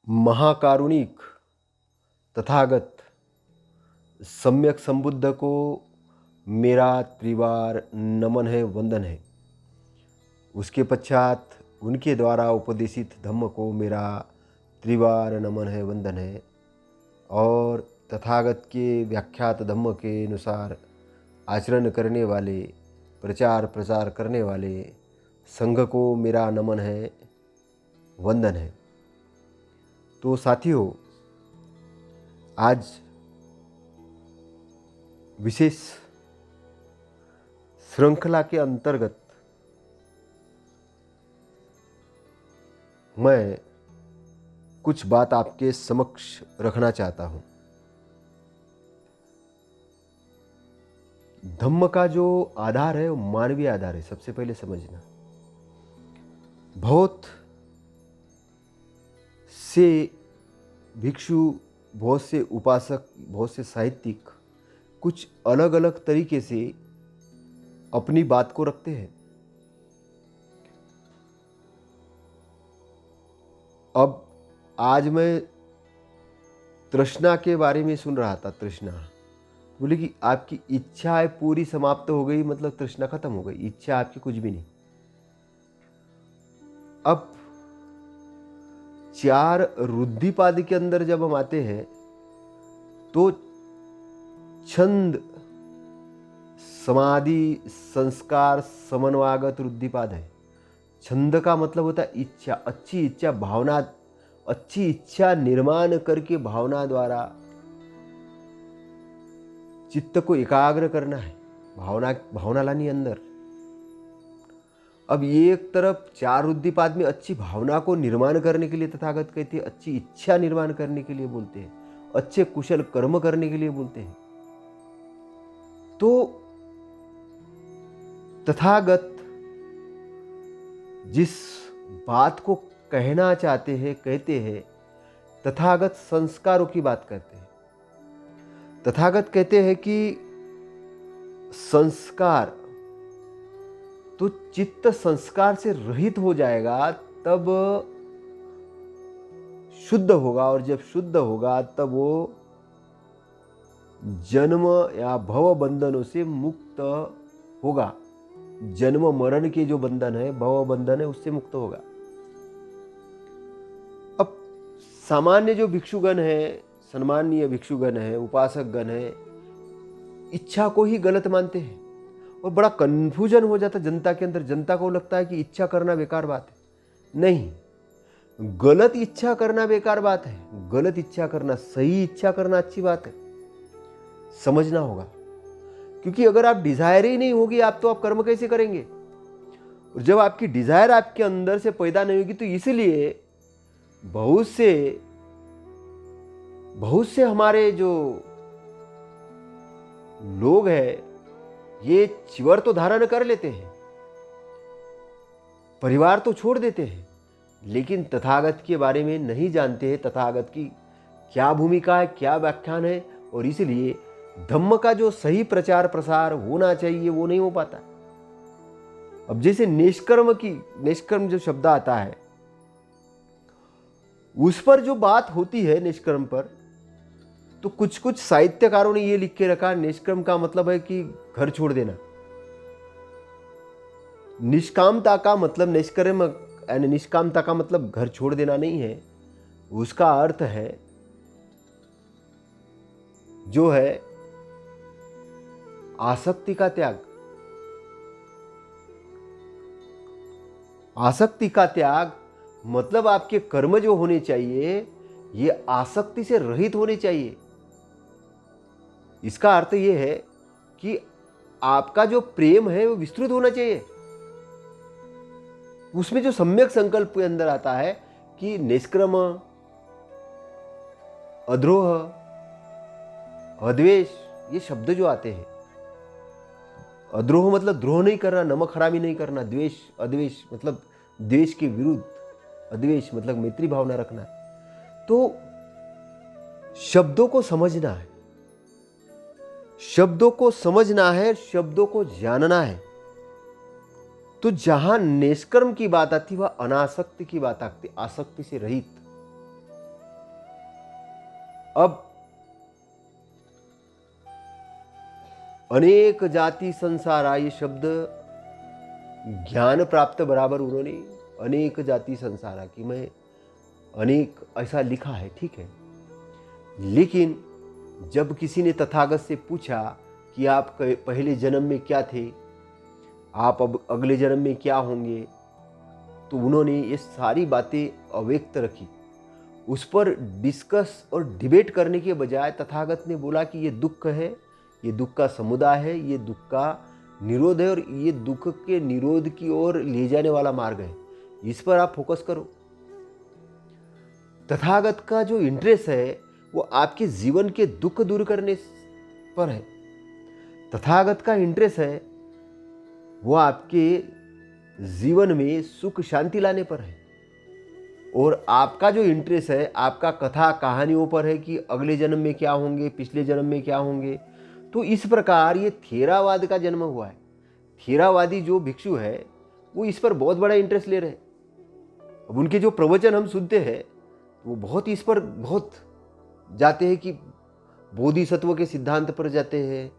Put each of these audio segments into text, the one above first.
महाकारुणिक तथागत सम्यक संबुद्ध को मेरा त्रिवार नमन है, वंदन है। उसके पश्चात उनके द्वारा उपदेशित धम्म को मेरा त्रिवार नमन है, वंदन है। और तथागत के व्याख्यात धम्म के अनुसार आचरण करने वाले, प्रचार प्रसार करने वाले संघ को मेरा नमन है, वंदन है। तो साथियों, आज विशेष श्रृंखला के अंतर्गत मैं कुछ बात आपके समक्ष रखना चाहता हूं। धम्म का जो आधार है वो मानवीय आधार है। सबसे पहले समझना, बहुत से भिक्षु, बहुत से उपासक, बहुत से साहित्यिक कुछ अलग अलग तरीके से अपनी बात को रखते हैं। अब आज मैं तृष्णा के बारे में सुन रहा था। तृष्णा बोले कि आपकी इच्छा पूरी समाप्त हो गई, मतलब तृष्णा खत्म हो गई, इच्छा आपकी कुछ भी नहीं। अब चार रुद्धिपाद के अंदर जब हम आते हैं तो छंद, समाधि, संस्कार, समन्वागत रुद्धिपाद है। छंद का मतलब होता है इच्छा, अच्छी इच्छा, भावना, अच्छी इच्छा निर्माण करके भावना द्वारा चित्त को एकाग्र करना है, भावना लानी अंदर। अब एक तरफ चार रुद्धिपाद में अच्छी भावना को निर्माण करने के लिए तथागत कहते हैं, अच्छी इच्छा निर्माण करने के लिए बोलते हैं, अच्छे कुशल कर्म करने के लिए बोलते हैं। तो तथागत जिस बात को कहना चाहते हैं, कहते हैं, तथागत संस्कारों की बात करते हैं। तथागत कहते हैं कि संस्कार तो चित्त संस्कार से रहित हो जाएगा तब शुद्ध होगा, और जब शुद्ध होगा तब वो जन्म या भव बंधनों से मुक्त होगा। जन्म मरण के जो बंधन है, भव बंधन है, उससे मुक्त होगा। अब सामान्य जो भिक्षुगण है, सम्मानीय भिक्षुगण है, उपासक गण है, इच्छा को ही गलत मानते हैं और बड़ा कन्फ्यूजन हो जाता जनता के अंदर। जनता को लगता है कि इच्छा करना बेकार बात है। नहीं, गलत इच्छा करना बेकार बात है। गलत इच्छा करना, सही इच्छा करना अच्छी बात है। समझना होगा, क्योंकि अगर आप डिजायर ही नहीं होगी आप कर्म कैसे करेंगे? और जब आपकी डिजायर आपके अंदर से पैदा नहीं होगी तो इसलिए बहुत से हमारे जो लोग हैं ये चिवर तो धारण कर लेते हैं, परिवार तो छोड़ देते हैं, लेकिन तथागत के बारे में नहीं जानते हैं, तथागत की क्या भूमिका है, क्या व्याख्यान है, और इसलिए धम्म का जो सही प्रचार प्रसार होना चाहिए वो नहीं हो पाता। अब जैसे निष्कर्म जो शब्द आता है उस पर जो बात होती है निष्कर्म पर, तो कुछ साहित्यकारों ने ये लिख के रखा, निष्कर्म का मतलब है कि घर छोड़ देना। निष्कामता का मतलब, निष्कर्म यानी निष्कामता का मतलब घर छोड़ देना नहीं है। उसका अर्थ है जो है आसक्ति का त्याग। आसक्ति का त्याग मतलब आपके कर्म जो होने चाहिए ये आसक्ति से रहित होने चाहिए। इसका अर्थ यह है कि आपका जो प्रेम है वो विस्तृत होना चाहिए। उसमें जो सम्यक संकल्प के अंदर आता है कि निष्क्रम, अद्रोह, अद्वेष, ये शब्द जो आते हैं, अद्रोह मतलब द्रोह नहीं करना, नमक हरामी नहीं करना, द्वेष, अद्वेष मतलब द्वेष के विरुद्ध, अद्वेष मतलब मैत्री भावना रखना। तो शब्दों को समझना है, शब्दों को समझना है, शब्दों को जानना है। तो जहां निष्कर्म की बात आती वह अनासक्ति की बात आती, आसक्ति से रहित। अब अनेक जाति संसारा, ये शब्द ज्ञान प्राप्त बराबर उन्होंने अनेक जाति संसारा की, मैं अनेक ऐसा लिखा है, ठीक है। लेकिन जब किसी ने तथागत से पूछा कि आप पहले जन्म में क्या थे, आप अब अगले जन्म में क्या होंगे, तो उन्होंने ये सारी बातें अव्यक्त रखी। उस पर डिस्कस और डिबेट करने के बजाय तथागत ने बोला कि ये दुख है, ये दुख का समुदाय है, ये दुख का निरोध है और ये दुख के निरोध की ओर ले जाने वाला मार्ग है, इस पर आप फोकस करो। तथागत का जो इंटरेस्ट है वो आपके जीवन के दुख दूर करने पर है। तथागत का इंटरेस्ट है वो आपके जीवन में सुख शांति लाने पर है। और आपका जो इंटरेस्ट है आपका कथा कहानियों पर है कि अगले जन्म में क्या होंगे, पिछले जन्म में क्या होंगे। तो इस प्रकार ये थेरावाद का जन्म हुआ है। थेरावादी जो भिक्षु है वो इस पर बहुत बड़ा इंटरेस्ट ले रहे हैं। अब उनके जो प्रवचन हम सुनते हैं वो बहुत इस पर बहुत जाते हैं कि बोधिसत्व के सिद्धांत पर जाते हैं,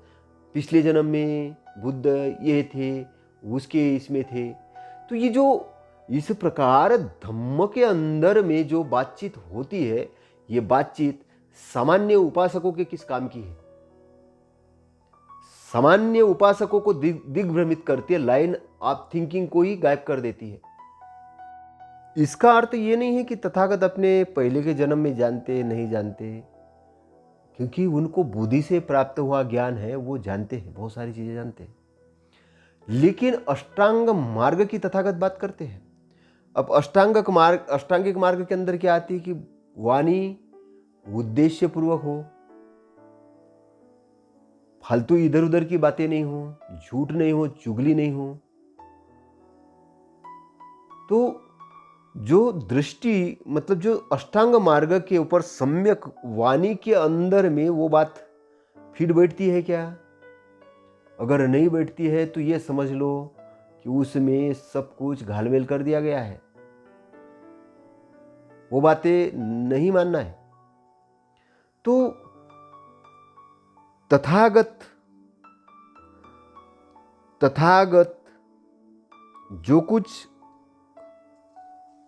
पिछले जन्म में बुद्ध ये थे, उसके इसमें थे। तो ये जो इस प्रकार धम्म के अंदर में जो बातचीत होती है, ये बातचीत सामान्य उपासकों के किस काम की है? सामान्य उपासकों को दिग्भ्रमित करती है, लाइन ऑफ थिंकिंग को ही गायब कर देती है। इसका अर्थ ये नहीं है कि तथागत अपने पहले के जन्म में जानते नहीं जानते, क्योंकि उनको बुद्धि से प्राप्त हुआ ज्ञान है, वो जानते हैं, बहुत सारी चीजें जानते हैं। लेकिन अष्टांग मार्ग की तथागत बात करते हैं। अब अष्टांगिक मार्ग के अंदर क्या आती है कि वाणी उद्देश्य पूर्वक हो, फालतू इधर उधर की बातें नहीं हो, झूठ नहीं हो, चुगली नहीं हो। तो जो दृष्टि मतलब जो अष्टांग मार्ग के ऊपर सम्यक वाणी के अंदर में वो बात फिट बैठती है क्या? अगर नहीं बैठती है तो ये समझ लो कि उसमें सब कुछ घालमेल कर दिया गया है, वो बातें नहीं मानना है। तो तथागत जो कुछ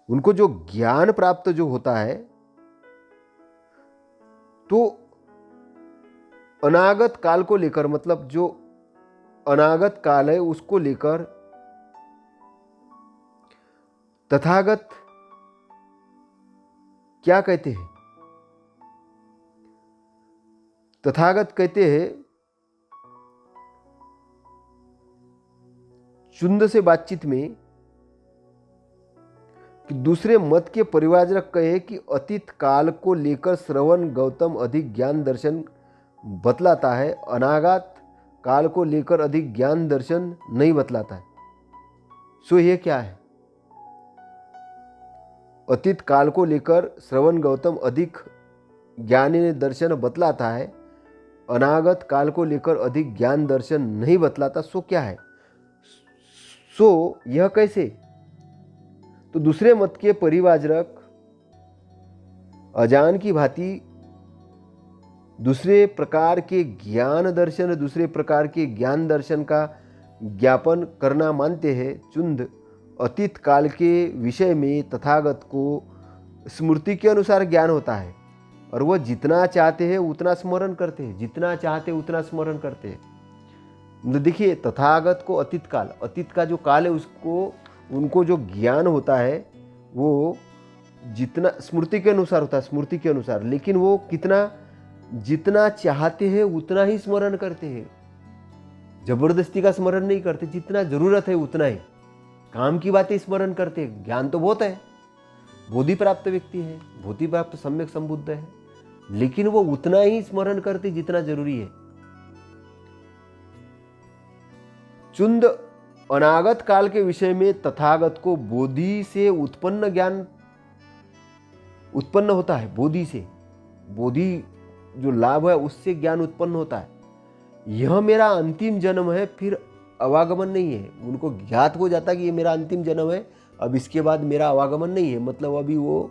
उनको जो ज्ञान प्राप्त जो होता है, तो अनागत काल को लेकर, मतलब जो अनागत काल है उसको लेकर तथागत क्या कहते हैं? तथागत कहते हैं, चुंद से बातचीत में कि दूसरे मत के परिवारक कहे कि अतीत काल को लेकर श्रवण गौतम अधिक ज्ञान दर्शन बतलाता है, अनागत काल को लेकर अधिक ज्ञान दर्शन नहीं बतलाता है। सो ये क्या है? अतीत काल को लेकर श्रवण गौतम अधिक ज्ञान दर्शन बतलाता है, अनागत काल को लेकर अधिक ज्ञान दर्शन नहीं बतलाता। सो क्या है? सो यह कैसे? तो दूसरे मत के परिवारक अजान की भांति दूसरे प्रकार के ज्ञान दर्शन का ज्ञापन करना मानते हैं। चुंद अतीत काल के विषय में तथागत को स्मृति के अनुसार ज्ञान होता है और वह जितना चाहते हैं उतना स्मरण करते हैं, जितना चाहते उतना स्मरण करते हैं। देखिए, तथागत को अतीत का जो काल है उसको उनको जो ज्ञान होता है वो जितना स्मृति के अनुसार होता है, स्मृति के अनुसार। लेकिन वो जितना चाहते हैं उतना ही स्मरण करते हैं, जबरदस्ती का स्मरण नहीं करते। जितना जरूरत है उतना ही काम की बातें स्मरण करते हैं। ज्ञान तो बहुत है, बोधि प्राप्त व्यक्ति है, बोधि प्राप्त सम्यक संबुद्ध है, लेकिन वो उतना ही स्मरण करते जितना जरूरी है। चुंद अनागत काल के विषय में तथागत को बोधि से उत्पन्न ज्ञान उत्पन्न होता है। बोधि से, बोधि जो लाभ है उससे ज्ञान उत्पन्न होता है। यह मेरा अंतिम जन्म है, फिर आवागमन नहीं है। उनको ज्ञात हो जाता कि ये मेरा अंतिम जन्म है, अब इसके बाद मेरा आवागमन नहीं है। मतलब अभी वो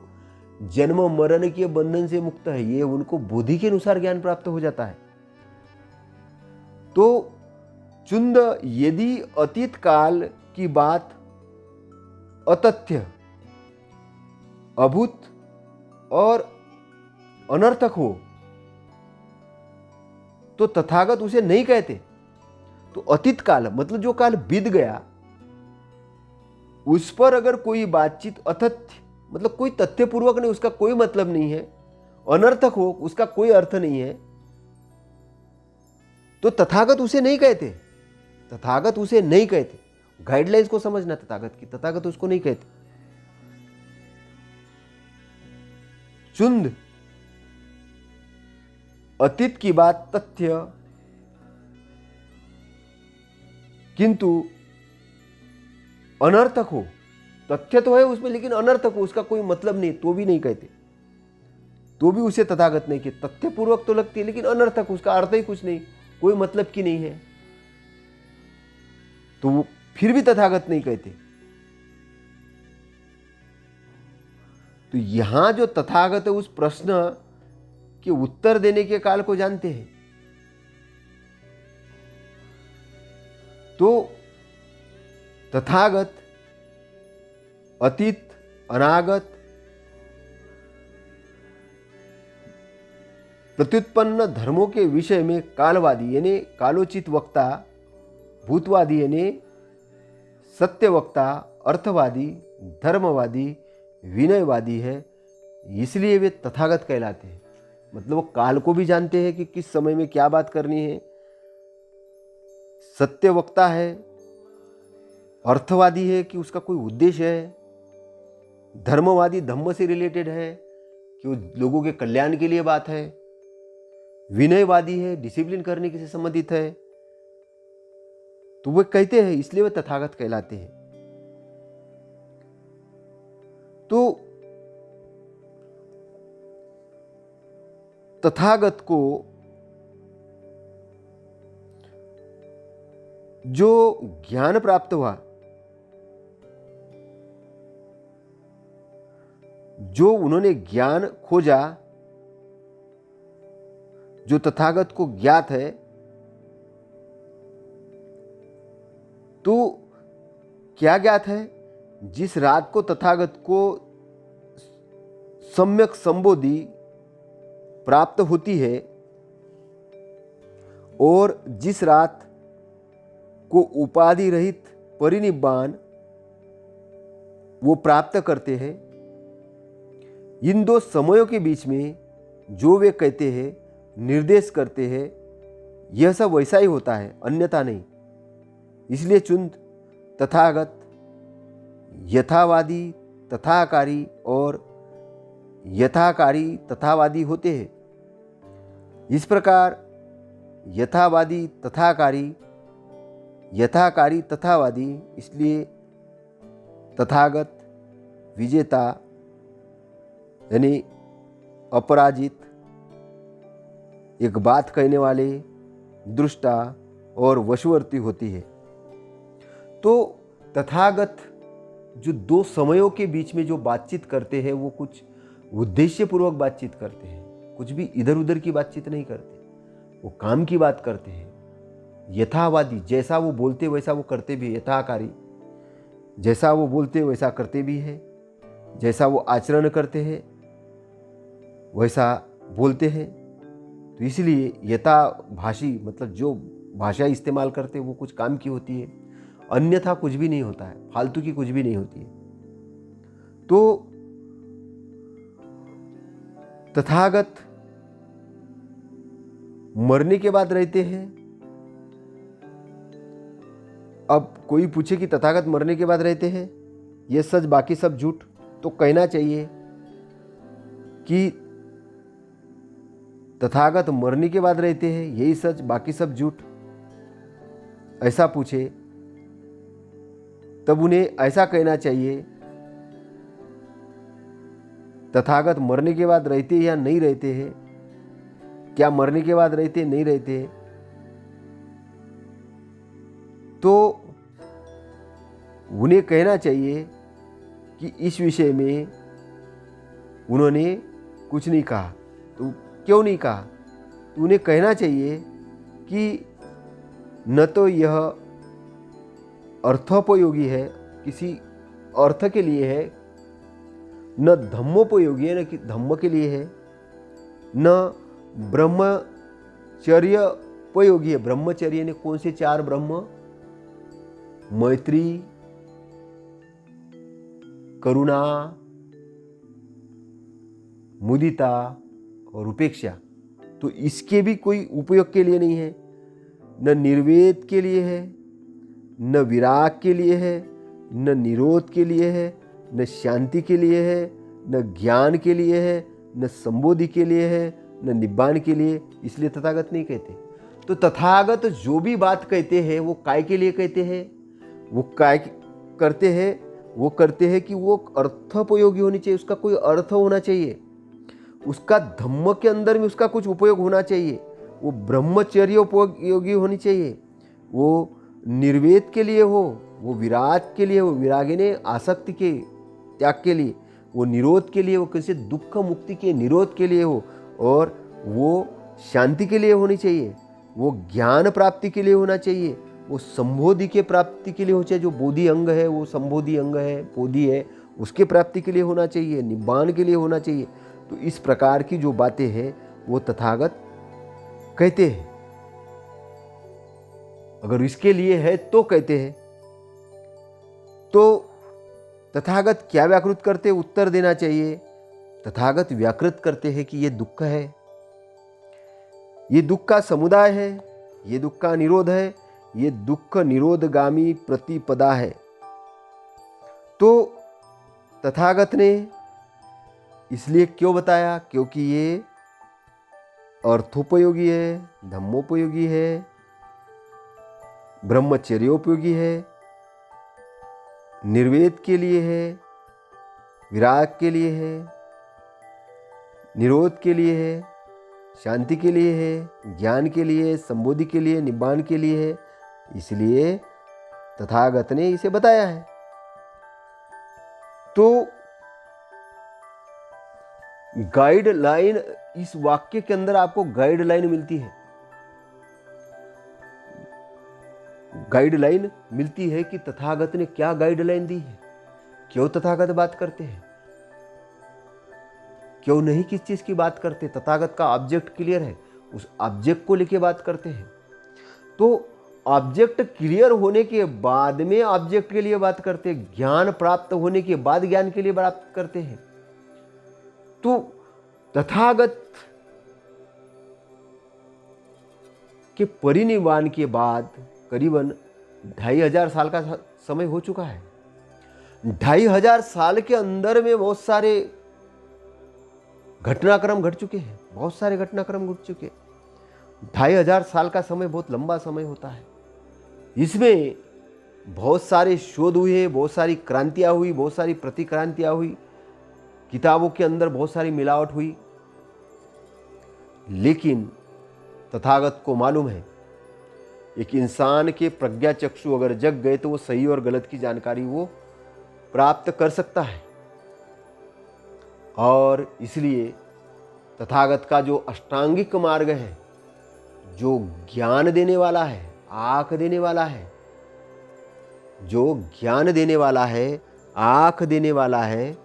जन्म मरण के बंधन से मुक्त है, ये उनको बुद्धि के अनुसार ज्ञान प्राप्त हो जाता है। तो चुंद यदि अतीत काल की बात अतथ्य, अभूत और अनर्थक हो तो तथागत उसे नहीं कहते। तो अतीत काल मतलब जो काल बीत गया उस पर अगर कोई बातचीत अतथ्य मतलब कोई तथ्यपूर्वक नहीं, उसका कोई मतलब नहीं है, अनर्थक हो, उसका कोई अर्थ नहीं है, तो तथागत उसे नहीं कहते। तथागत उसे नहीं कहते। गाइडलाइंस को समझना तथागत की, तथागत उसको नहीं कहते। चुंद अतीत की बात तथ्य, किंतु अनर्थक हो, तथ्य तो है उसमें लेकिन अनर्थक हो, उसका कोई मतलब नहीं, तो भी नहीं कहते, तो भी उसे तथागत नहीं कहते। तथ्यपूर्वक तो लगती है लेकिन अनर्थक, उसका अर्थ ही कुछ नहीं, कोई मतलब की नहीं है, तो वो फिर भी तथागत नहीं कहते। तो यहां जो तथागत है उस प्रश्न के उत्तर देने के काल को जानते हैं। तो तथागत अतीत, अनागत, प्रत्युत्पन्न धर्मों के विषय में कालवादी यानी कालोचित वक्ता, भूतवादी यानी सत्यवक्ता, अर्थवादी, धर्मवादी, विनयवादी है, इसलिए वे तथागत कहलाते हैं। मतलब वो काल को भी जानते हैं कि किस समय में क्या बात करनी है, सत्यवक्ता है, अर्थवादी है कि उसका कोई उद्देश्य है, धर्मवादी धम्म से रिलेटेड है कि वो लोगों के कल्याण के लिए बात है, विनयवादी है, डिसिप्लिन करने से संबंधित है। तो वे कहते हैं, इसलिए वे तथागत कहलाते हैं। तो तथागत को जो ज्ञान प्राप्त हुआ, जो उन्होंने ज्ञान खोजा, जो तथागत को ज्ञात है, तो क्या ज्ञात है? जिस रात को तथागत को सम्यक संबोधि प्राप्त होती है और जिस रात को उपाधि रहित परिनिब्बान वो प्राप्त करते हैं, इन दो समयों के बीच में जो वे कहते हैं, निर्देश करते हैं, यह सब वैसा ही होता है, अन्यथा नहीं। इसलिए चुंद तथागत यथावादी, तथाकारी और यथाकारी तथावादी होते हैं। इस प्रकार यथावादी तथाकारी, यथाकारी तथावादी, इसलिए तथागत विजेता यानी अपराजित, एक बात कहने वाले, दृष्टा और वशवर्ती होती है। तो तथागत जो दो समयों के बीच में जो बातचीत करते हैं वो कुछ उद्देश्यपूर्वक बातचीत करते हैं, कुछ भी इधर उधर की बातचीत नहीं करते, वो काम की बात करते हैं। यथावादी, जैसा वो बोलते वैसा वो करते भी है। यथाकारी, जैसा वो बोलते वैसा करते भी है, जैसा वो आचरण करते हैं वैसा बोलते हैं। तो इसलिए यथाभाषी मतलब जो भाषा इस्तेमाल करते हैं वो कुछ काम की होती है, अन्यथा कुछ भी नहीं होता है, फालतू की कुछ भी नहीं होती है। तो तथागत मरने के बाद रहते हैं। अब कोई पूछे कि तथागत मरने के बाद रहते हैं, ये सच बाकी सब झूठ, तो कहना चाहिए कि तथागत मरने के बाद रहते हैं, यही सच बाकी सब झूठ। ऐसा पूछे तब उन्हें ऐसा कहना चाहिए, तथागत मरने के बाद रहते या नहीं रहते हैं, क्या मरने के बाद रहते नहीं रहते, तो उन्हें कहना चाहिए कि इस विषय में उन्होंने कुछ नहीं कहा। तो क्यों नहीं कहा? तो उन्हें कहना चाहिए कि न तो यह अर्थोपयोगी है, किसी अर्थ के लिए है, न धम्मोपयोगी है, न कि धम्म के लिए है, न ब्रह्मचर्योपयोगी है। ब्रह्मचर्य ने कौन से 4 ब्रह्म? मैत्री, करुणा, मुदिता और उपेक्षा। तो इसके भी कोई उपयोग के लिए नहीं है, न निर्वेद के लिए है, न विराग के लिए है, न निरोध के लिए है, न शांति के लिए है, न ज्ञान के लिए है, न संबोधि के लिए है, न निब्बान के लिए। इसलिए तथागत नहीं कहते। तो तथागत जो भी बात कहते हैं वो काय के लिए कहते हैं? वो काय करते हैं? वो करते हैं कि वो अर्थोपयोगी होनी चाहिए, उसका कोई अर्थ होना चाहिए, उसका धम्म के अंदर में उसका कुछ उपयोग होना चाहिए, वो ब्रह्मचर्य उपयोगी होनी चाहिए, वो निर्वेद के लिए हो, वो विराग के लिए हो, विरागिने आसक्ति के त्याग के लिए, वो निरोध के लिए, वो किसी दुख मुक्ति के निरोध के लिए हो, और वो शांति के लिए होनी चाहिए, वो ज्ञान प्राप्ति के लिए होना चाहिए, वो संबोधि के प्राप्ति के लिए हो चाहिए। जो बोधि अंग है वो संबोधि अंग है, बोधि है, उसके प्राप्ति के लिए होना चाहिए, निब्बान के लिए होना चाहिए। तो इस प्रकार की जो बातें हैं वो तथागत कहते हैं। अगर इसके लिए है तो कहते हैं। तो तथागत क्या व्याकृत करते? उत्तर देना चाहिए। तथागत व्याकृत करते हैं कि ये दुख है, ये दुख का समुदाय है, ये दुख का निरोध है, ये दुख निरोधगामी प्रतिपदा है। तो तथागत ने इसलिए क्यों बताया? क्योंकि ये अर्थोपयोगी है, धम्मोपयोगी है, ब्रह्मचर्योपयोगी है, निर्वेद के लिए है, विराग के लिए है, निरोध के लिए है, शांति के लिए है, ज्ञान के लिए, संबोधि के लिए, निब्बान के लिए है। इसलिए तथागत ने इसे बताया है। तो गाइडलाइन, इस वाक्य के अंदर आपको गाइडलाइन मिलती है। गाइडलाइन मिलती है कि तथागत ने क्या गाइडलाइन दी है, क्यों तथागत बात करते हैं, क्यों नहीं किस चीज की बात करते। तथागत का ऑब्जेक्ट क्लियर है, उस ऑब्जेक्ट को लेके बात करते हैं। तो ऑब्जेक्ट क्लियर होने के बाद में ऑब्जेक्ट के लिए बात करते हैं, ज्ञान प्राप्त होने के बाद ज्ञान के लिए बात करते हैं। तो तथागत के परिनिर्वाण के बाद करीबन 2500 साल का समय हो चुका है। 2500 साल के अंदर में बहुत सारे घटनाक्रम घट चुके हैं, बहुत सारे घटनाक्रम घट चुके। 2500 साल का समय बहुत लंबा समय होता है। इसमें बहुत सारे शोध हुए, बहुत सारी क्रांतियां हुई, बहुत सारी प्रतिक्रांतियां हुई, किताबों के अंदर बहुत सारी मिलावट हुई। लेकिन तथागत को मालूम है एक इंसान के प्रज्ञा चक्षु अगर जग गए तो वो सही और गलत की जानकारी वो प्राप्त कर सकता है। और इसलिए तथागत का जो अष्टांगिक मार्ग है, जो ज्ञान देने वाला है, आँख देने वाला है, जो ज्ञान देने वाला है, आँख देने वाला है,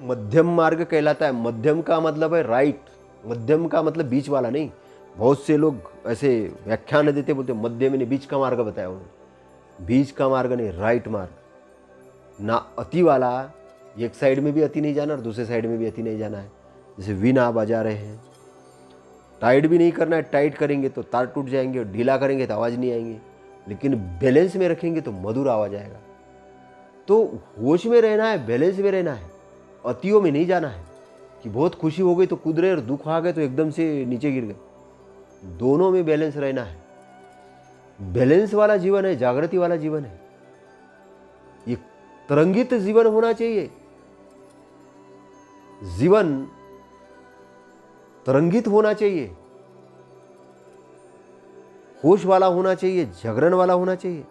मध्यम मार्ग कहलाता है। मध्यम का मतलब है राइट, मध्यम का मतलब बीच वाला नहीं। बहुत से लोग ऐसे व्याख्यान देते, बोलते मध्य में बीच का मार्ग बताया उन्होंने। बीच का मार्ग नहीं, राइट मार्ग। ना अति वाला, एक साइड में भी अति नहीं जाना और दूसरे साइड में भी अति नहीं जाना है। जैसे वीण आप बजा रहे हैं, टाइट भी नहीं करना है, टाइट करेंगे तो तार टूट जाएंगे और ढीला करेंगे तो आवाज़ नहीं आएंगे, लेकिन बैलेंस में रखेंगे तो मधुर आवाज़ आएगा। तो होश में रहना है, बैलेंस में रहना है, अतियों में नहीं जाना है कि बहुत खुशी हो गई तो कूद रहे और दुख आ गए तो एकदम से नीचे गिर गए। दोनों में बैलेंस रहना है। बैलेंस वाला जीवन है, जागृति वाला जीवन है। ये तरंगित जीवन होना चाहिए। जीवन तरंगित होना चाहिए, होश वाला होना चाहिए, जागरण वाला होना चाहिए।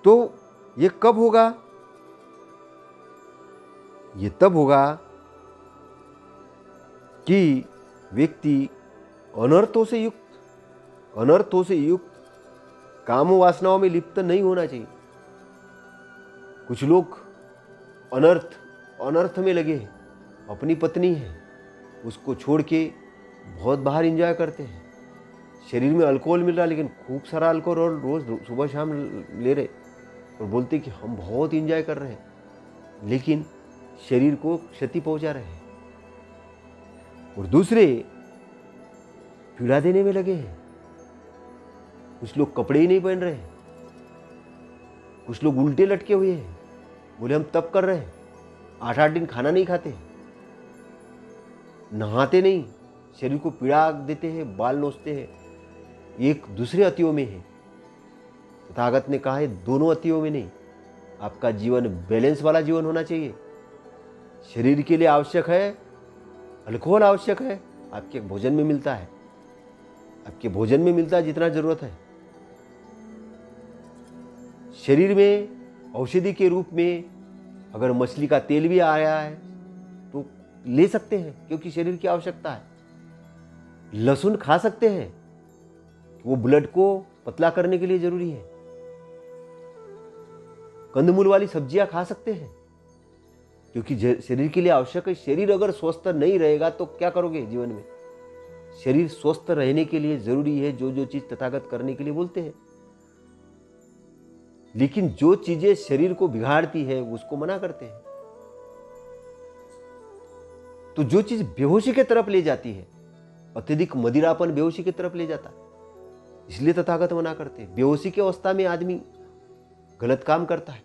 तो ये कब होगा? ये तब होगा कि व्यक्ति अनर्थों से युक्त काम वासनाओं में लिप्त नहीं होना चाहिए। कुछ लोग अनर्थ में लगे हैं। अपनी पत्नी है, उसको छोड़ के बहुत बाहर एंजॉय करते हैं। शरीर में अल्कोहल मिल रहा है, लेकिन खूब सारा अल्कोहल रोज सुबह शाम ले रहे और बोलते कि हम बहुत एंजॉय कर रहे हैं, लेकिन शरीर को क्षति पहुंचा रहे हैं। और दूसरे पीड़ा देने में लगे हैं। कुछ लोग कपड़े ही नहीं पहन रहे हैं, कुछ लोग उल्टे लटके हुए हैं, बोले हम तप कर रहे हैं, 8-8 दिन खाना नहीं खाते, नहाते नहीं, शरीर को पीड़ा देते हैं, बाल नोचते हैं। एक दूसरे अतियों में है। तथागत ने कहा है दोनों अतियों में नहीं, आपका जीवन बैलेंस वाला जीवन होना चाहिए। शरीर के लिए आवश्यक है, अल्कोहल आवश्यक है, आपके भोजन में मिलता है, आपके भोजन में मिलता है जितना जरूरत है। शरीर में औषधि के रूप में अगर मछली का तेल भी आ रहा है तो ले सकते हैं, क्योंकि शरीर की आवश्यकता है। लहसुन खा सकते हैं, वो ब्लड को पतला करने के लिए जरूरी है। कंदमूल वाली सब्जियां खा सकते हैं, क्योंकि शरीर के लिए आवश्यक है। शरीर अगर स्वस्थ नहीं रहेगा तो क्या करोगे जीवन में? शरीर स्वस्थ रहने के लिए जरूरी है जो जो चीज तथागत करने के लिए बोलते हैं। लेकिन जो चीजें शरीर को बिगाड़ती है उसको मना करते हैं। तो जो चीज बेहोशी की तरफ ले जाती है, अत्यधिक मदिरापन बेहोशी की तरफ ले जाता है, इसलिए तथागत मना करते हैं। बेहोशी की अवस्था में आदमी गलत काम करता है।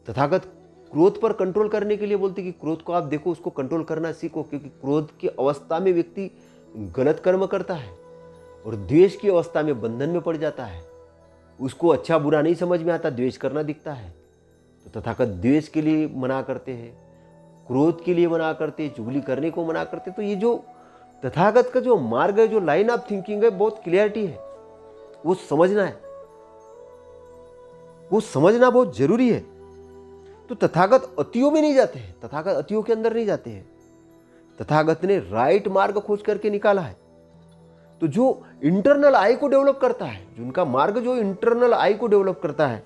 तथागत क्रोध पर कंट्रोल करने के लिए बोलते कि क्रोध को आप देखो, उसको कंट्रोल करना सीखो, क्योंकि क्रोध की अवस्था में व्यक्ति गलत कर्म करता है और द्वेष की अवस्था में बंधन में पड़ जाता है। उसको अच्छा बुरा नहीं समझ में आता, द्वेष करना दिखता है। तो तथागत द्वेष के लिए मना करते हैं, क्रोध के लिए मना करते हैं, चुगली करने को मना करते हैं। तो ये जो तथागत का जो मार्ग है, जो लाइन ऑफ थिंकिंग है, बहुत क्लियरिटी है, वो समझना है, वो समझना बहुत जरूरी है। तो तथागत अतियों में नहीं जाते हैं, तथागत अतियों के अंदर नहीं जाते हैं। तथागत ने राइट मार्ग खोज करके निकाला है। तो जो इंटरनल आई को डेवलप करता है, जिनका मार्ग जो इंटरनल आई को डेवलप करता है,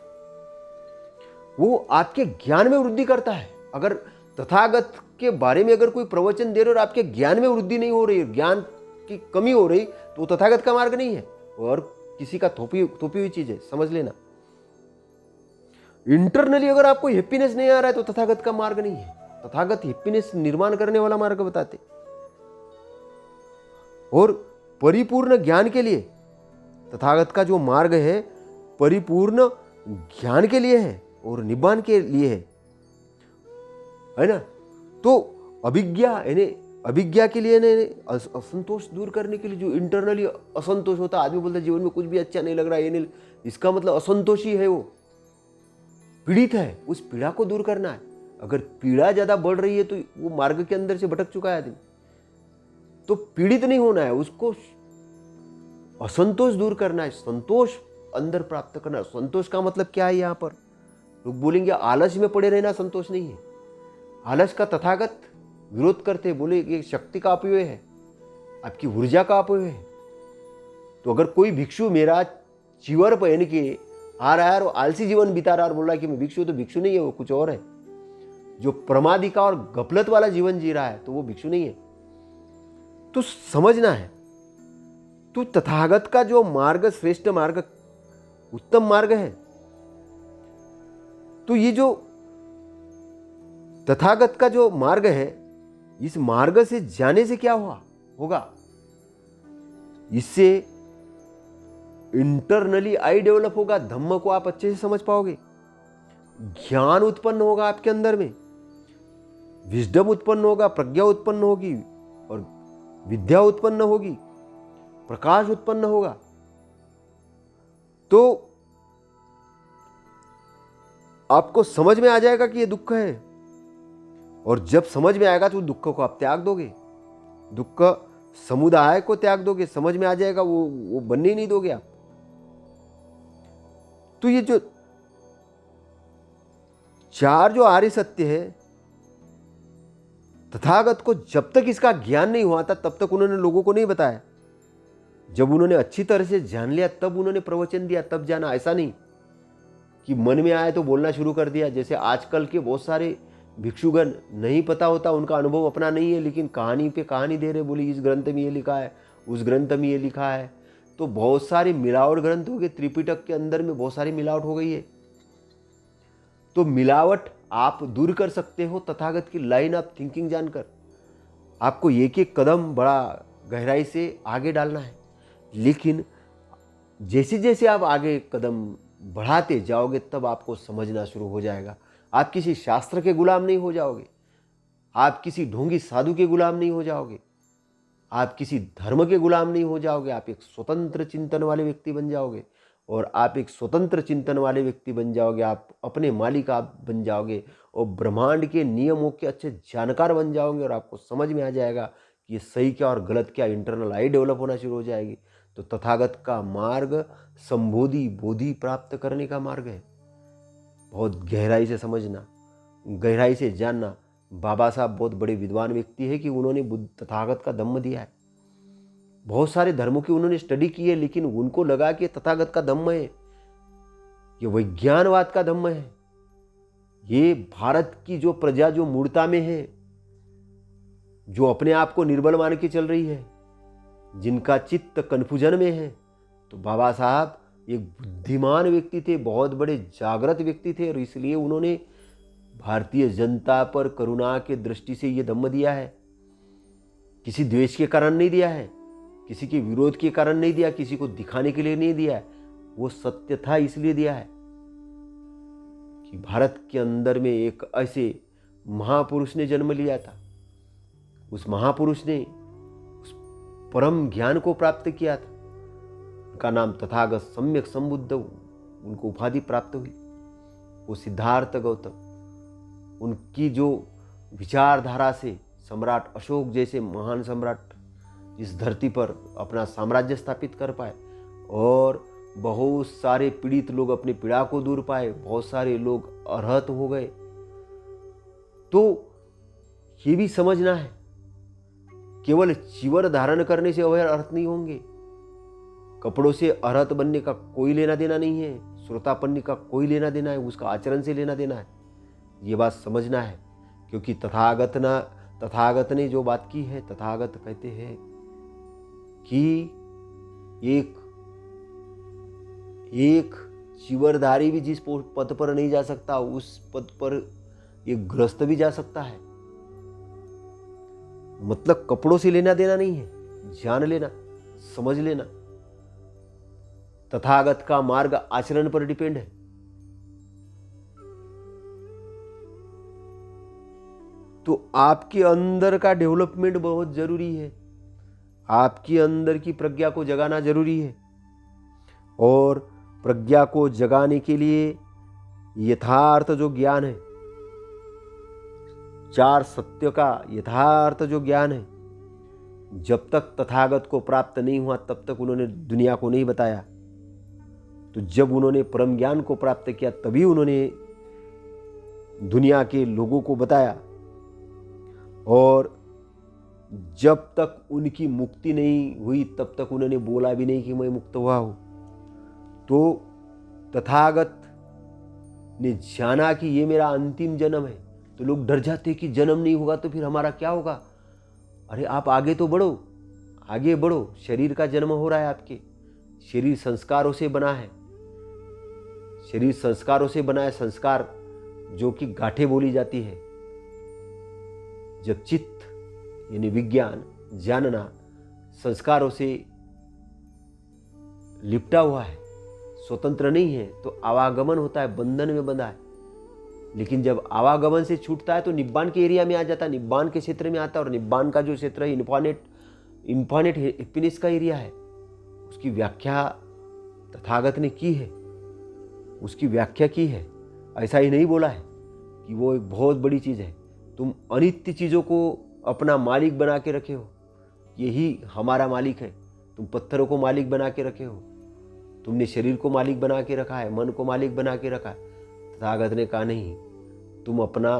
वो आपके ज्ञान में वृद्धि करता है। अगर तथागत के बारे में अगर कोई प्रवचन दे रहे और आपके ज्ञान में वृद्धि नहीं हो रही, ज्ञान की कमी हो रही, तो वो तथागत का मार्ग नहीं है, और किसी का थोपी हुई चीज है, समझ लेना। इंटरनली अगर आपको हैप्पीनेस नहीं आ रहा है तो तथागत का मार्ग नहीं है। तथागत हैप्पीनेस निर्माण करने वाला मार्ग बताते। और परिपूर्ण ज्ञान के लिए तथागत का जो मार्ग है, परिपूर्ण ज्ञान के लिए है और निब्बान के लिए है ना। तो अभिज्ञा यानी अभिज्ञा के लिए असंतोष दूर करने के लिए, जो इंटरनली असंतोष होता है, आदमी बोलता है जीवन में कुछ भी अच्छा नहीं लग रहा है, ये नहीं, इसका मतलब असंतोषी है, वो पीड़ित है। उस पीड़ा को दूर करना है। अगर पीड़ा ज्यादा बढ़ रही है तो वो मार्ग के अंदर से भटक चुका है आदमी। तो पीड़ित नहीं होना है, उसको असंतोष दूर करना है, संतोष अंदर प्राप्त करना है। संतोष का मतलब क्या है? यहाँ पर लोग बोलेंगे आलस में पड़े रहना संतोष नहीं है। आलस का तथागत विरोध करते, बोले ये शक्ति का अपव्यय है, आपकी ऊर्जा का अपव्यय है। तो अगर कोई भिक्षु मेरा चिवर पहन के आ रहा है और आलसी जीवन बिता रहा है और बोल रहा है कि मैं भिक्षु, तो भिक्षु नहीं है, वो कुछ और है। जो प्रमादी का और गफलत वाला जीवन जी रहा है तो वो भिक्षु नहीं है। तो समझना है। तो तथागत का जो मार्ग श्रेष्ठ मार्ग, उत्तम मार्ग है। तो ये जो तथागत का जो मार्ग है, इस मार्ग से जाने से क्या होगा? इससे इंटरनली आई डेवलप होगा, धम्म को आप अच्छे से समझ पाओगे, ज्ञान उत्पन्न होगा आपके अंदर में, विजडम उत्पन्न होगा, प्रज्ञा उत्पन्न होगी और विद्या उत्पन्न होगी, प्रकाश उत्पन्न होगा। तो आपको समझ में आ जाएगा कि ये दुख है, और जब समझ में आएगा तो दुख को आप त्याग दोगे, दुख समुदाय को त्याग दोगे, समझ में आ जाएगा, वो बनने ही नहीं दोगे आप। तो ये जो चार जो आर्य सत्य है, तथागत को जब तक इसका ज्ञान नहीं हुआ था तब तक उन्होंने लोगों को नहीं बताया। जब उन्होंने अच्छी तरह से जान लिया तब उन्होंने प्रवचन दिया, तब जाना। ऐसा नहीं कि मन में आया तो बोलना शुरू कर दिया। जैसे आजकल के बहुत सारे भिक्षुगण, नहीं पता होता, उनका अनुभव अपना नहीं है, लेकिन कहानी पे कहानी दे रहे, बोली इस ग्रंथ में ये लिखा है, उस ग्रंथ में ये लिखा है। तो बहुत सारे मिलावट ग्रंथ हो गए। त्रिपिटक के अंदर में बहुत सारी मिलावट हो गई है। तो मिलावट आप दूर कर सकते हो तथागत की लाइन ऑफ थिंकिंग जानकर। आपको एक एक कदम बड़ा गहराई से आगे डालना है, लेकिन जैसे जैसे आप आगे कदम बढ़ाते जाओगे तब आपको समझना शुरू हो जाएगा। आप किसी शास्त्र के गुलाम नहीं हो जाओगे, आप किसी ढोंगी साधु के गुलाम नहीं हो जाओगे, आप किसी धर्म के गुलाम नहीं हो जाओगे। आप एक स्वतंत्र चिंतन वाले व्यक्ति बन जाओगे। और आप एक स्वतंत्र चिंतन वाले व्यक्ति बन जाओगे, आप अपने मालिक आप बन जाओगे और ब्रह्मांड के नियमों के अच्छे जानकार बन जाओगे। और आपको समझ में आ जाएगा कि ये सही क्या और गलत क्या, इंटरनल आई डेवलप होना शुरू हो जाएगी। तो तथागत का मार्ग संबोधि बोधि प्राप्त करने का मार्ग है। बहुत गहराई से समझना, गहराई से जानना। बाबा साहब बहुत बड़े विद्वान व्यक्ति है कि उन्होंने तथागत का धम्म दिया है। बहुत सारे धर्मों की उन्होंने स्टडी की है, लेकिन उनको लगा कि तथागत का धम्म है, ये विज्ञानवाद का धम्म है, ये भारत की जो प्रजा जो मूर्ता में है, जो अपने आप को निर्बल मान के चल रही है, जिनका चित्त कन्फ्यूजन में है। तो बाबा साहब एक बुद्धिमान व्यक्ति थे, बहुत बड़े जागृत व्यक्ति थे, और इसलिए उन्होंने भारतीय जनता पर करुणा के दृष्टि से ये धम्म दिया है। किसी द्वेष के कारण नहीं दिया है, किसी के विरोध के कारण नहीं दिया, किसी को दिखाने के लिए नहीं दिया है। वो सत्य था इसलिए दिया है कि भारत के अंदर में एक ऐसे महापुरुष ने जन्म लिया था। उस महापुरुष ने उस परम ज्ञान को प्राप्त किया था। उनका नाम तथागत सम्यक संबुद्ध, उनको उपाधि प्राप्त हुई। वो सिद्धार्थ गौतम, उनकी जो विचारधारा से सम्राट अशोक जैसे महान सम्राट इस धरती पर अपना साम्राज्य स्थापित कर पाए, और बहुत सारे पीड़ित लोग अपनी पीड़ा को दूर पाए, बहुत सारे लोग अरहत हो गए। तो ये भी समझना है, केवल चीवर धारण करने से अवैध अर्थ नहीं होंगे। कपड़ों से अरहत बनने का कोई लेना देना नहीं है, श्रोतापन्नी का कोई लेना देना है, उसका आचरण से लेना देना है। ये बात समझना है, क्योंकि तथागत ने जो बात की है, तथागत कहते हैं कि एक चीवरधारी भी जिस पद पर नहीं जा सकता, उस पद पर एक गृहस्थ भी जा सकता है। मतलब कपड़ों से लेना देना नहीं है, जान लेना, समझ लेना। तथागत का मार्ग आचरण पर डिपेंड है। तो आपके अंदर का डेवलपमेंट बहुत जरूरी है, आपके अंदर की प्रज्ञा को जगाना जरूरी है। और प्रज्ञा को जगाने के लिए यथार्थ जो ज्ञान है, चार सत्य का यथार्थ जो ज्ञान है, जब तक तथागत को प्राप्त नहीं हुआ तब तक उन्होंने दुनिया को नहीं बताया। तो जब उन्होंने परम ज्ञान को प्राप्त किया तभी उन्होंने दुनिया के लोगों को बताया। और जब तक उनकी मुक्ति नहीं हुई तब तक उन्होंने बोला भी नहीं कि मैं मुक्त हुआ हूं। तो तथागत ने जाना कि ये मेरा अंतिम जन्म है। तो लोग डर जाते कि जन्म नहीं होगा तो फिर हमारा क्या होगा। अरे आप आगे तो बढ़ो, आगे बढ़ो। शरीर का जन्म हो रहा है, आपके शरीर संस्कारों से बना है, शरीर संस्कारों से बना है। संस्कार जो कि गांठें बोली जाती है। जब चित्त यानी विज्ञान जानना संस्कारों से लिपटा हुआ है, स्वतंत्र नहीं है, तो आवागमन होता है, बंधन में बंधा है। लेकिन जब आवागमन से छूटता है तो निब्बान के एरिया में आ जाता है, निब्बान के क्षेत्र में आता है। और निब्बान का जो क्षेत्र है इन्फानेट हैप्पीनेस का एरिया है। उसकी व्याख्या तथागत ने की है, उसकी व्याख्या की है। ऐसा ही नहीं बोला है कि वो एक बहुत बड़ी चीज़ है। तुम अनित्य चीज़ों को अपना मालिक बना के रखे हो, यही हमारा मालिक है। तुम पत्थरों को मालिक बना के रखे हो, तुमने शरीर को मालिक बना के रखा है, मन को मालिक बना के रखा है। तथागत ने कहा नहीं, तुम अपना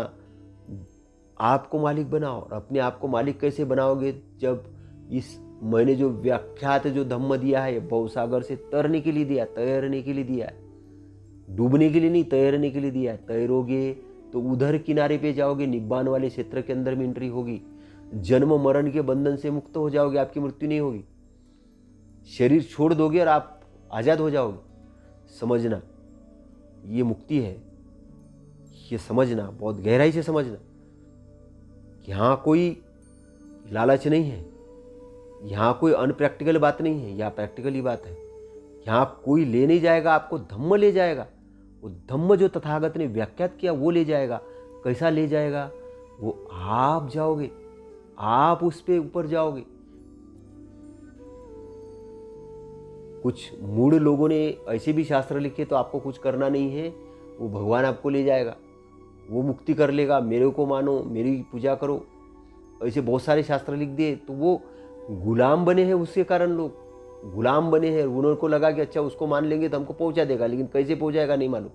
आपको मालिक बनाओ। और अपने आप को मालिक कैसे बनाओगे? जब इस मैंने जो व्याख्यात जो धम्म दिया है, भवसागर से तरने के लिए दिया, तैरने के लिए दिया है, डूबने के लिए नहीं, तैरने के लिए दिया है। तैरोगे तो उधर किनारे पे जाओगे, निब्बान वाले क्षेत्र के अंदर में एंट्री होगी, जन्म मरण के बंधन से मुक्त हो जाओगे, आपकी मृत्यु नहीं होगी, शरीर छोड़ दोगे और आप आजाद हो जाओगे। समझना, ये मुक्ति है, ये समझना, बहुत गहराई से समझना। यहाँ कोई लालच नहीं है, यहाँ कोई अनप्रैक्टिकल बात नहीं है, यहाँ प्रैक्टिकल ही बात है। यहाँ कोई ले नहीं जाएगा, आपको धम्म ले जाएगा। वो धम्म जो तथागत ने व्याख्यात किया वो ले जाएगा। कैसा ले जाएगा? वो आप जाओगे, आप उस पे ऊपर जाओगे। कुछ मूढ़ लोगों ने ऐसे भी शास्त्र लिखे, तो आपको कुछ करना नहीं है, वो भगवान आपको ले जाएगा, वो मुक्ति कर लेगा, मेरे को मानो, मेरी पूजा करो, ऐसे बहुत सारे शास्त्र लिख दिए। तो वो गुलाम बने हैं, उसके कारण लोग गुलाम बने हैं। उनको लगा कि अच्छा उसको मान लेंगे तो हमको पहुंचा देगा, लेकिन कैसे पहुंचाएगा नहीं मालूम।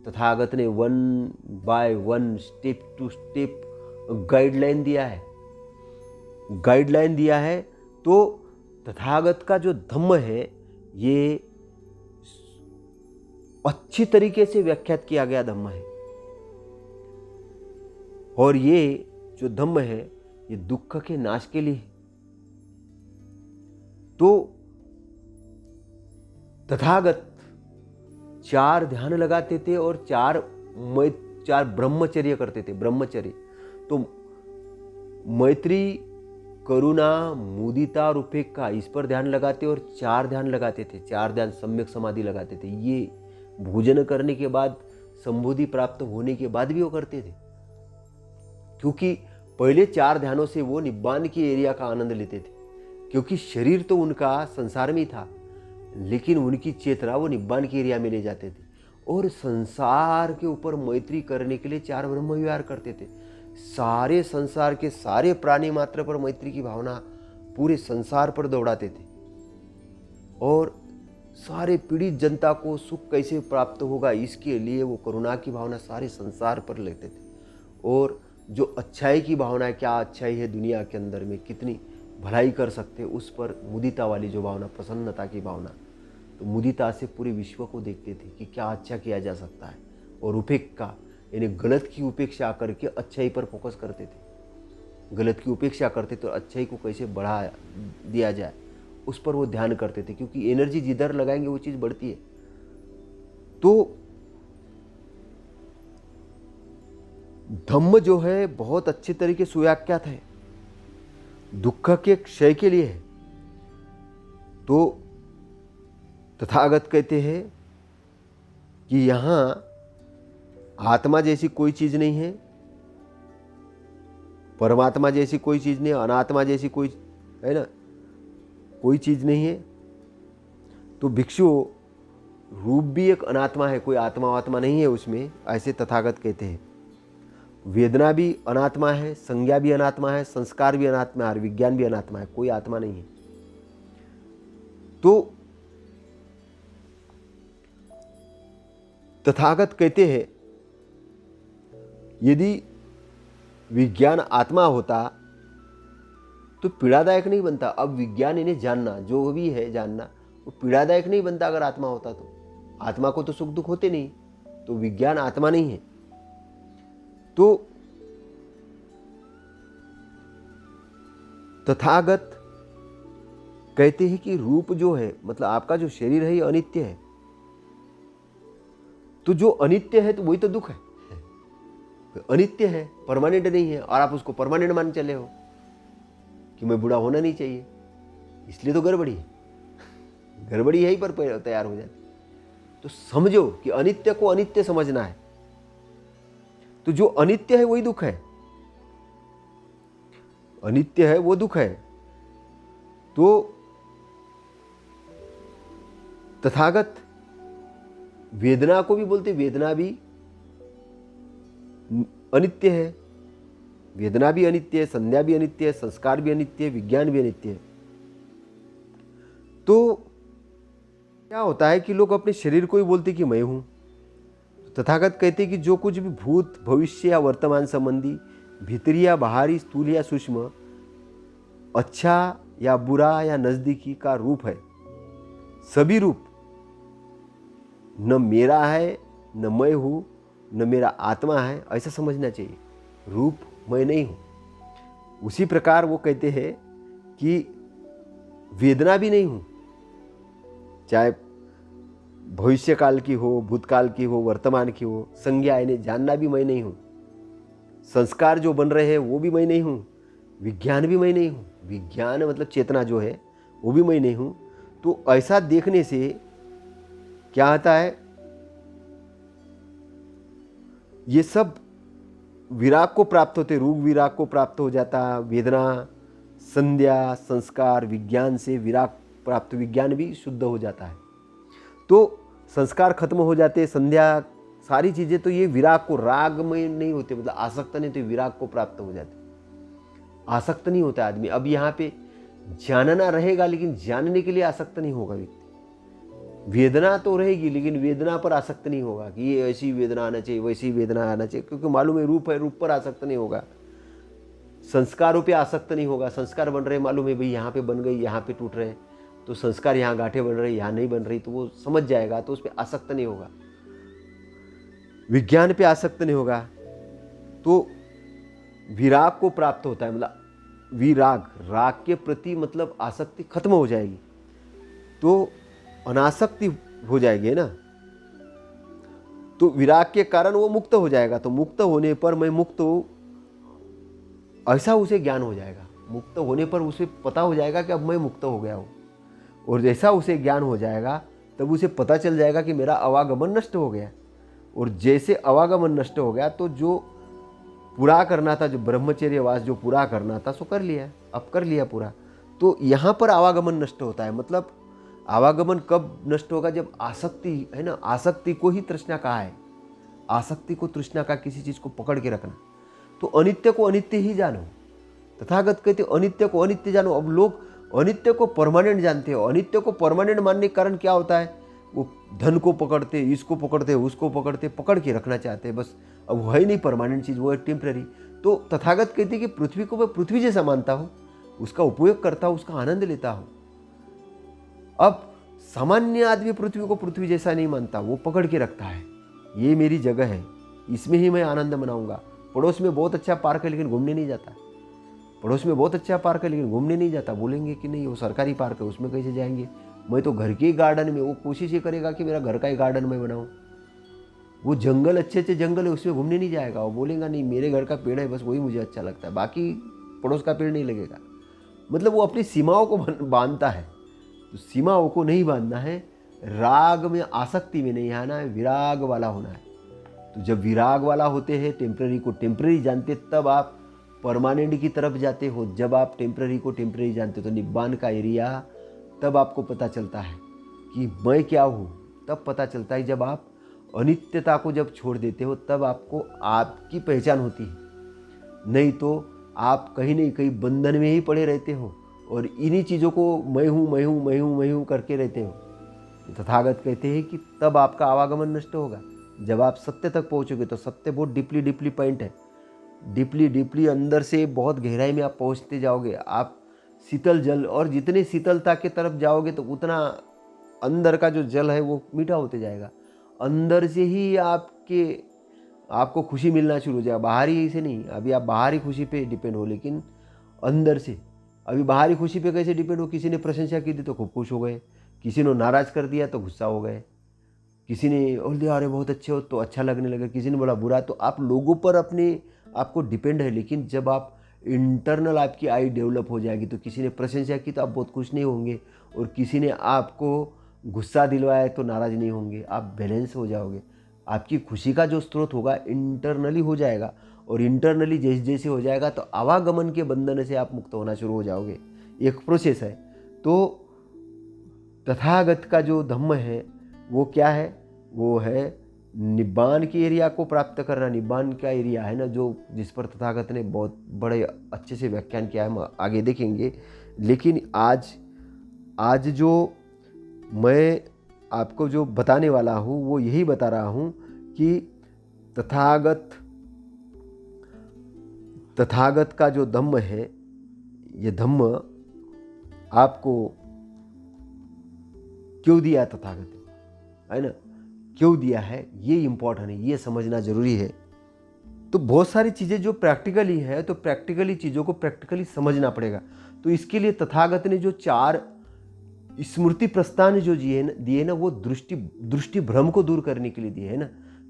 तथागत ने 1 by 1 step to step guideline दिया है, गाइडलाइन दिया है। तो तथागत का जो धम्म है ये अच्छी तरीके से व्याख्यात किया गया धम्म है। और ये जो धम्म है ये दुख के नाश के लिए है। तो तथागत 4 ध्यान लगाते थे और 4 ब्रह्मचर्य करते थे। ब्रह्मचर्य तो मैत्री, करुणा, मुदिता और उपेक्षा, इस पर ध्यान लगाते और 4 ध्यान लगाते थे। 4 ध्यान सम्यक समाधि लगाते थे। ये भोजन करने के बाद, संबोधि प्राप्त होने के बाद भी वो करते थे, क्योंकि पहले 4 ध्यानों से वो निब्बान की एरिया का आनंद लेते थे। क्योंकि शरीर तो उनका संसार में ही था, लेकिन उनकी चेतना वो निब्बान की एरिया में ले जाते थे। और संसार के ऊपर मैत्री करने के लिए 4 ब्रह्म विहार करते थे। सारे संसार के सारे प्राणी मात्र पर मैत्री की भावना पूरे संसार पर दौड़ाते थे। और सारे पीड़ित जनता को सुख कैसे प्राप्त होगा, इसके लिए वो करुणा की भावना सारे संसार पर लेते थे। और जो अच्छाई की भावना है, क्या अच्छाई है दुनिया के अंदर में, कितनी भलाई कर सकते, उस पर मुदिता वाली जो भावना, प्रसन्नता की भावना, तो मुदिता से पूरे विश्व को देखते थे कि क्या अच्छा किया जा सकता है। और उपेक्षा यानी गलत की उपेक्षा करके अच्छाई पर फोकस करते थे। गलत की उपेक्षा करते तो अच्छाई को कैसे बढ़ा दिया जाए, उस पर वो ध्यान करते थे, क्योंकि एनर्जी जिधर लगाएंगे वो चीज़ बढ़ती है। तो धम्म जो है बहुत अच्छे तरीके से व्याख्यात है, दुख के क्षय के लिए है। तो तथागत कहते हैं कि यहाँ आत्मा जैसी कोई चीज नहीं है, परमात्मा जैसी कोई चीज नहीं है, अनात्मा जैसी कोई है ना, कोई चीज नहीं है। तो भिक्षु रूप भी एक अनात्मा है, कोई आत्मा नहीं है उसमें, ऐसे तथागत कहते हैं। वेदना भी अनात्मा है, संज्ञा भी अनात्मा है, संस्कार भी अनात्मा है, और विज्ञान भी अनात्मा है, कोई आत्मा नहीं है। तो तथागत कहते हैं यदि विज्ञान आत्मा होता तो पीड़ादायक नहीं बनता। अब विज्ञान इन्हें जानना, जो भी है जानना, वो पीड़ादायक नहीं बनता अगर आत्मा होता तो। आत्मा को तो सुख दुख होते नहीं, तो विज्ञान आत्मा नहीं है। तो तथागत कहते हैं कि रूप जो है, मतलब आपका जो शरीर है, ये अनित्य है। तो जो अनित्य है तो वही तो दुख है। अनित्य है, परमानेंट नहीं है, और आप उसको परमानेंट मान चले हो कि मैं बूढ़ा होना नहीं चाहिए, इसलिए तो गड़बड़ी है। गड़बड़ी यहीं पर तैयार हो जाती। तो समझो कि अनित्य को अनित्य समझना है। तो जो अनित्य है वही दुख है, अनित्य है वो दुख है। तो तथागत वेदना को भी बोलते, वेदना भी अनित्य है, वेदना भी अनित्य है, संज्ञा भी अनित्य है, संस्कार भी अनित्य है, विज्ञान भी अनित्य है। तो क्या होता है कि लोग अपने शरीर को ही बोलते कि मैं हूं। तथागत कहते कि जो कुछ भी भूत, भविष्य या वर्तमान संबंधी भीतरी या बाहरी, स्थूल या सूक्ष्म, अच्छा या बुरा या नज़दीकी का रूप है। सभी रूप न मेरा है, न मैं हूँ, न मेरा आत्मा है, ऐसा समझना चाहिए। रूप मैं नहीं हूँ। उसी प्रकार वो कहते हैं कि वेदना भी नहीं हूँ, चाहे भविष्य काल की हो, भूतकाल की हो, वर्तमान की हो, संज्ञा इन्हें जानना भी मैं नहीं हूँ। संस्कार जो बन रहे हैं वो भी मैं नहीं हूँ, विज्ञान भी मैं नहीं हूँ। विज्ञान मतलब चेतना जो है वो भी मैं नहीं हूँ। तो ऐसा देखने से क्या आता है, ये सब विराग को प्राप्त होते, रूप विराग को प्राप्त हो जाता। वेदना, संध्या, संस्कार, विज्ञान से विराग प्राप्त, विज्ञान भी शुद्ध हो जाता है। तो संस्कार खत्म हो जाते, संध्या, सारी चीज़ें, तो ये विराग को, राग में नहीं होते, मतलब आसक्त नहीं, तो विराग को प्राप्त हो जाते। आसक्त नहीं होता आदमी। अब यहाँ पे जानना रहेगा, लेकिन जानने के लिए आसक्त नहीं होगा व्यक्ति। वेदना तो रहेगी, लेकिन वेदना पर आसक्त नहीं होगा कि ये ऐसी वेदना आना चाहिए, वैसी वेदना आना चाहिए, क्योंकि मालूम है रूप है, रूप पर आसक्त नहीं होगा। संस्कारों पे आसक्त नहीं होगा। संस्कार बन रहे, मालूम है भाई यहाँ पे बन गई, यहाँ पे टूट रहे, तो संस्कार यहाँ गांठें बन रही, यहाँ नहीं बन रही, तो वो समझ जाएगा, तो उस पर आसक्त नहीं होगा। विज्ञान पे आसक्त नहीं होगा, तो विराग को प्राप्त होता है। मतलब विराग, राग के प्रति मतलब आसक्ति खत्म हो जाएगी, तो अनासक्ति हो जाएगी, है ना। तो विराग के कारण वो मुक्त हो जाएगा। तो मुक्त होने पर मैं मुक्त हूँ, ऐसा उसे ज्ञान हो जाएगा। मुक्त होने पर उसे पता हो जाएगा कि अब मैं मुक्त हो गया हूँ। और जैसा उसे ज्ञान हो जाएगा, तब उसे पता चल जाएगा कि मेरा आवागमन नष्ट हो गया। और जैसे आवागमन नष्ट हो गया, तो जो पूरा करना था, जो ब्रह्मचर्यवास जो पूरा करना था, सो कर लिया, अब कर लिया पूरा। तो यहाँ पर आवागमन नष्ट होता है। मतलब आवागमन कब नष्ट होगा, जब आसक्ति है ना, आसक्ति को ही तृष्णा कहा है। आसक्ति को तृष्णा का, किसी चीज़ को पकड़ के रखना। तो अनित्य को अनित्य ही जानो। तथागत कहते अनित्य को अनित्य जानो। अब लोग अनित्य को परमानेंट जानते हो। अनित्य को परमानेंट मानने के कारण क्या होता है, वो धन को पकड़ते, इसको पकड़ते, उसको पकड़ते, पकड़ के रखना चाहते हैं बस। अब वो है नहीं परमानेंट चीज़, वो है टेम्पररी। तो तथागत कहते हैं कि पृथ्वी को मैं पृथ्वी जैसा मानता हूँ, उसका उपयोग करता हूँ, उसका आनंद लेता हूँ। अब सामान्य आदमी पृथ्वी को पृथ्वी जैसा नहीं मानता, वो पकड़ के रखता है, ये मेरी जगह है, इसमें ही मैं आनंद मनाऊंगा। पड़ोस में बहुत अच्छा पार्क है, लेकिन घूमने नहीं जाता। पड़ोस में बहुत अच्छा पार्क है, लेकिन घूमने नहीं जाता। बोलेंगे कि नहीं वो सरकारी पार्क है, उसमें कैसे जाएंगे, मैं तो घर के ही गार्डन में। वो कोशिश ये करेगा कि मेरा घर का ही गार्डन मैं बनाऊँ। वो जंगल, अच्छे अच्छे जंगल है, उसमें घूमने नहीं जाएगा। वो बोलेगा नहीं मेरे घर का पेड़ है, बस वही मुझे अच्छा लगता है, बाकी पड़ोस का पेड़ नहीं लगेगा। मतलब वो अपनी सीमाओं को बांधता है। तो सीमाओं को नहीं बांधना है, राग में, आसक्ति में नहीं आना है, विराग वाला होना है। तो जब विराग वाला होते हैं, टेम्पररी को टेम्पररी जानते, तब आप परमानेंट की तरफ जाते हो। जब आप टेम्पररी को टेम्पररी जानते हो, तो निब्बान का एरिया, तब आपको पता चलता है कि मैं क्या हूँ। तब पता चलता है जब आप अनित्यता को जब छोड़ देते हो, तब आपको आपकी पहचान होती है। नहीं तो आप कहीं नहीं कहीं बंधन में ही पड़े रहते हो, और इन्हीं चीज़ों को मैं हूँ, मैं हूँ, मैं हूँ, मैं हूँ करके रहते हो। तथागत कहते हैं कि तब आपका आवागमन नष्ट होगा। जब आप सत्य तक पहुँचोगे, तो सत्य बहुत डीपली डीपली पॉइंट है, डीपली डीपली अंदर से बहुत गहराई में आप पहुँचते जाओगे। आप शीतल जल, और जितने शीतलता के तरफ जाओगे, तो उतना अंदर का जो जल है वो मीठा होते जाएगा। अंदर से ही आपको खुशी मिलना शुरू हो जाएगा, बाहरी से नहीं। अभी आप बाहरी खुशी पे डिपेंड हो, लेकिन अंदर से। अभी बाहरी खुशी पे कैसे डिपेंड हो, किसी ने प्रशंसा की थी तो खूब खुश हो गए, किसी ने नाराज़ कर दिया तो गुस्सा हो गए, किसी ने बोल दिया अरे बहुत अच्छे हो तो अच्छा लगने लगा, किसी ने बोला बुरा। तो आप लोगों पर अपने आपको डिपेंड है। लेकिन जब आप इंटरनल आपकी आई डेवलप हो जाएगी, तो किसी ने प्रशंसा की तो आप बहुत खुश नहीं होंगे, और किसी ने आपको गुस्सा दिलवाया तो नाराज़ नहीं होंगे। आप बैलेंस हो जाओगे। आपकी खुशी का जो स्रोत होगा इंटरनली हो जाएगा, और इंटरनली जैसे जैसे हो जाएगा, तो आवागमन के बंधन से आप मुक्त होना शुरू हो जाओगे। एक प्रोसेस है। तो तथागत का जो धम्म है वो क्या है, वो है निब्बान के एरिया को प्राप्त करना। निब्बान का एरिया है ना, जो जिस पर तथागत ने बहुत बड़े अच्छे से व्याख्यान किया है, हम आगे देखेंगे। लेकिन आज जो मैं आपको जो बताने वाला हूँ, वो यही बता रहा हूँ कि तथागत तथागत का जो धम्म है, ये धम्म आपको क्यों दिया तथागत है ना, क्यों दिया है ये इम्पोर्टेंट है, ये समझना जरूरी है। तो बहुत सारी चीज़ें जो प्रैक्टिकली है, तो प्रैक्टिकली चीज़ों को प्रैक्टिकली समझना पड़ेगा। तो इसके लिए तथागत ने जो 4 स्मृति प्रस्थान जो दिए ना, वो दृष्टि भ्रम को दूर करने के लिए दिए है ना।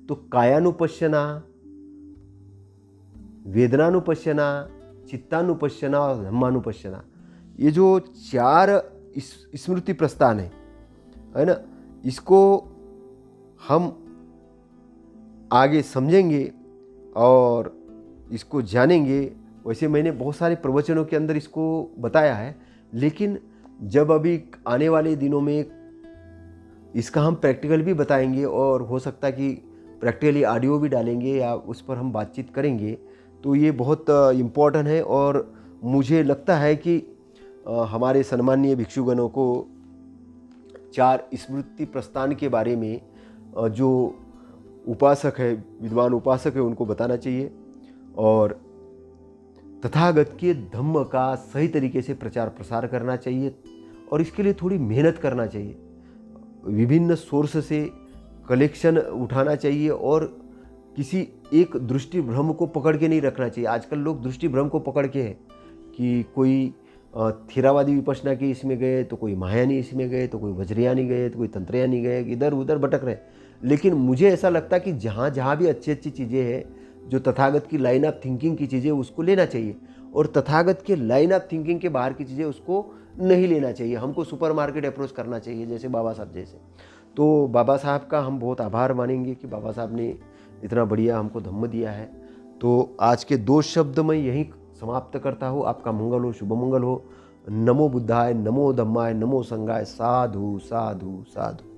तो कायानुपश्यना, वेदनानुपश्यना, चित्तानुपश्यना और धम्मानुपश्यना, ये जो 4 स्मृति प्रस्थान है ना, इसको हम आगे समझेंगे और इसको जानेंगे। वैसे मैंने बहुत सारे प्रवचनों के अंदर इसको बताया है, लेकिन जब अभी आने वाले दिनों में इसका हम प्रैक्टिकल भी बताएंगे और हो सकता है कि प्रैक्टिकली ऑडियो भी डालेंगे या उस पर हम बातचीत करेंगे। तो ये बहुत इम्पोर्टेंट है और मुझे लगता है कि हमारे सम्माननीय भिक्षुगणों को 4 स्मृति प्रस्थान के बारे में जो उपासक है, विद्वान उपासक है, उनको बताना चाहिए और तथागत के धम्म का सही तरीके से प्रचार प्रसार करना चाहिए और इसके लिए थोड़ी मेहनत करना चाहिए। विभिन्न सोर्स से कलेक्शन उठाना चाहिए और किसी एक दृष्टि भ्रम को पकड़ के नहीं रखना चाहिए। आजकल लोग दृष्टि भ्रम को पकड़ के है कि कोई थेरावादी विपश्यना के इसमें गए, तो कोई महायानी इसमें गए, तो कोई वज्रयानी गए, तो कोई तंत्रयानी गए, इधर उधर भटक रहे। लेकिन मुझे ऐसा लगता है कि जहाँ जहाँ भी अच्छी अच्छी चीज़ें हैं, जो तथागत की लाइन ऑफ थिंकिंग की चीज़ें, उसको लेना चाहिए और तथागत के लाइन ऑफ थिंकिंग के बाहर की चीज़ें उसको नहीं लेना चाहिए। हमको सुपरमार्केट अप्रोच करना चाहिए, जैसे बाबा साहब जैसे। तो बाबा साहब का हम बहुत आभार मानेंगे कि बाबा साहब ने इतना बढ़िया हमको धम्म दिया है। तो आज के 2 शब्द मैं यहीं समाप्त करता हूँ। आपका मंगल हो, शुभ मंगल हो। नमो बुद्धाय, नमो धम्माय, नमो संघाय। साधु साधु साधु।